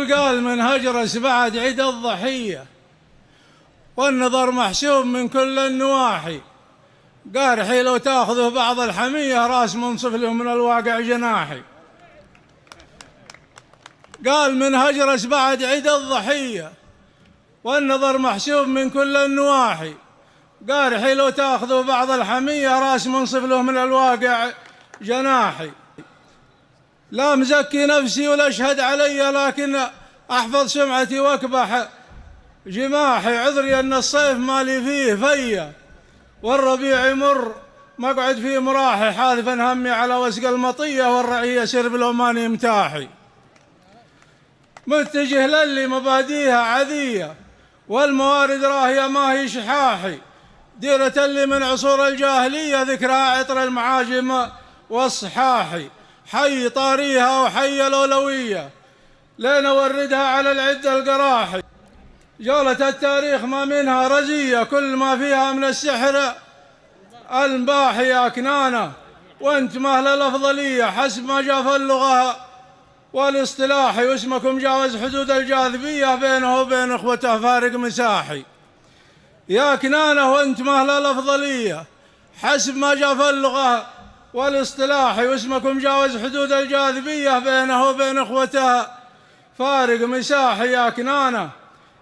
يقول قال من هجرس بعد عيد الضحية والنظر محسوب من كل النواحي، قارحي لو تاخذه بعض الحمية راس منصف له من الواقع جناحي. قال من هجرس بعد عيد الضحية والنظر محسوب من كل النواحي، قارحي لو تاخذه بعض الحمية راس منصف له من الواقع جناحي. لا مزكي نفسي ولا اشهد علي، لكن احفظ سمعتي واكبح جماحي. عذري ان الصيف مالي فيه فيا والربيع يمر مقعد فيه مراحي، حالفا همي على وسق المطية والرعية سرب لو ماني متاحي. متجه للي مباديها عذية والموارد راهية ما هي شحاحي، ديرة اللي من عصور الجاهلية ذكرها عطر المعاجم والصحاحي. حي طاريها وحي الأولوية لين أوردها على العد القراحي. جولة التاريخ ما منها رزية، كل ما فيها من السحر المباحي. يا كنانة وانت مهل الأفضلية حسب ما جاء في اللغة والاصطلاح، واسمكم جاوز حدود الجاذبية بينه وبين اخوته فارق مساحي. يا كنانة وانت مهل الأفضلية حسب ما جاء في اللغة والاصطلاح، واسمكم جاوز حدود الجاذبية بينه وبين اخوته فارق مساحي. يا كنانة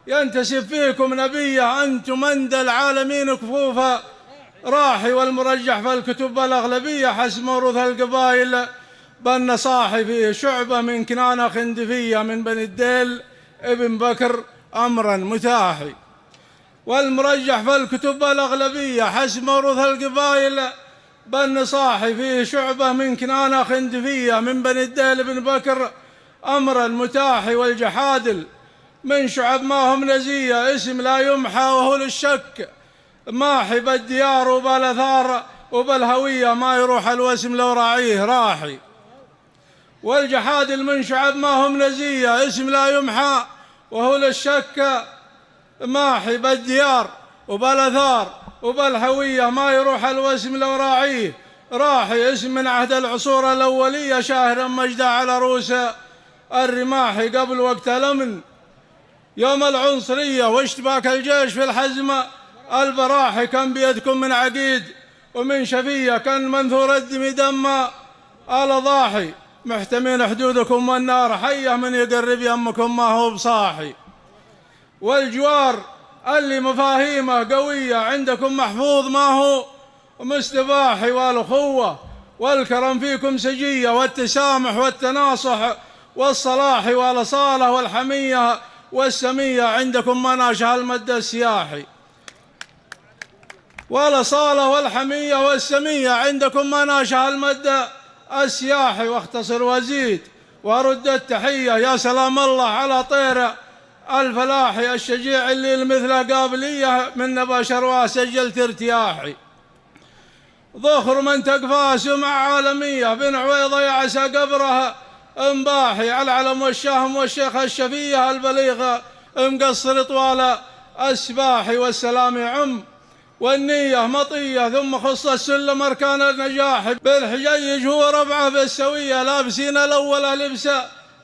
ينتسب فيكم نبيه، انتم مند العالمين كفوفا راحي، والمرجح في الكتب الأغلبية حسب موروث القبائل بالنصاحي. فيه شعبة من كنانة خندفية من بني الديل ابن بكر أمرا متاحي، والمرجح في الكتب الأغلبية حسب موروث القبائل بالنصاحي. فيه شعبة من كنانة خندفية من بني الديل ابن بكر أمرا متاحي. والجحادل من شعب ما هم نزية، اسم لا يمحى وهو للشك ماحي، بالديار وبالأثار وبالهوية ما يروح الوسم لو راعيه راحي. والجحادل من شعب ما هم نزية، اسم لا يمحى وهو للشك ماحي، بالديار وبالأثار وبالهوية ما يروح الوسم لو راعيه راحي. اسم من عهد العصور الأولية شاهرا مجدا على رؤوس الرماحي، قبل وقت الأمن يوم العنصرية واشتباك الجيش في الحزم البراحي. كان بيدكم من عقيد ومن شفية، كان منثور الدم دم الأضاحي، محتمين حدودكم والنار حية من يقرب يمكم ما هو بصاحي. والجوار اللي مفاهيمه قوية عندكم محفوظ ما هو مستباحي، والأخوة والكرم فيكم سجية، والتسامح والتناصح والصلاح والأصالة والحمية والسمية عندكم مناشها المد السياحي. والأصالة والحمية والسمية عندكم مناشها المد السياحي. واختصر وزيد وارد التحية، يا سلام الله على طير الفلاحي الشجيع اللي المثل قابلية من نبا شرواه سجلت ارتياحي. ضخر من تقفاه سمع عالمية، بن عويضة يعسى قبرها امباحي، على العلم والشهم والشيخ الشفية البليغة مقصر طوال السباحي. والسلام يعم والنية مطية، ثم خص السلم أركان النجاح، بالحجيج هو ربعه بالسوية لابسين الأول لبس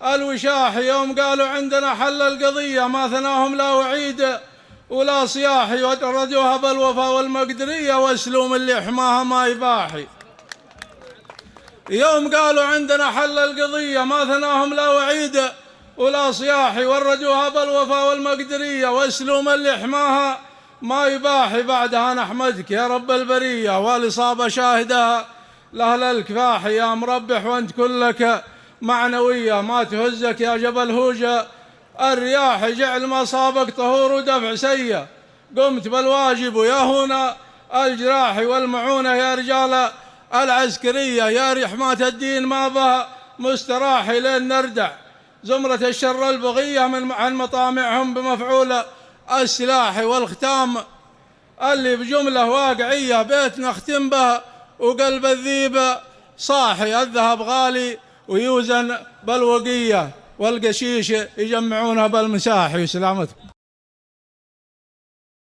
الوشاح. يوم قالوا عندنا حل القضية ما ثناهم لا وعيد ولا صياحي، وردوها بالوفا والمقدرية واسلوم اللي حماها ما يباحي. يوم قالوا عندنا حل القضية ما ثناهم لا وعيد ولا صياحي، وردوها بالوفا والمقدرية واسلوم اللي حماها ما يباحي. بعدها نحمدك يا رب البرية، والإصابة شاهدها لأهل الكفاح. يا مربح وانت كلك معنوية، ما تهزك يا جبل هوجة الرياح، جعل ما صابك طهور ودفع سيء، قمت بالواجب ويا هنا الجراح. والمعونة يا رجال العسكرية، يا رحمات الدين ما بها مستراح، لين نردع زمرة الشر البغية عن مطامعهم بمفعول السلاح. والختام اللي بجملة واقعية بيت نختم به وقلب الذيب صاحي، الذهب غالي ويوزن بالوقية، والقشيش يجمعونها بالمساحي. سلامتكم.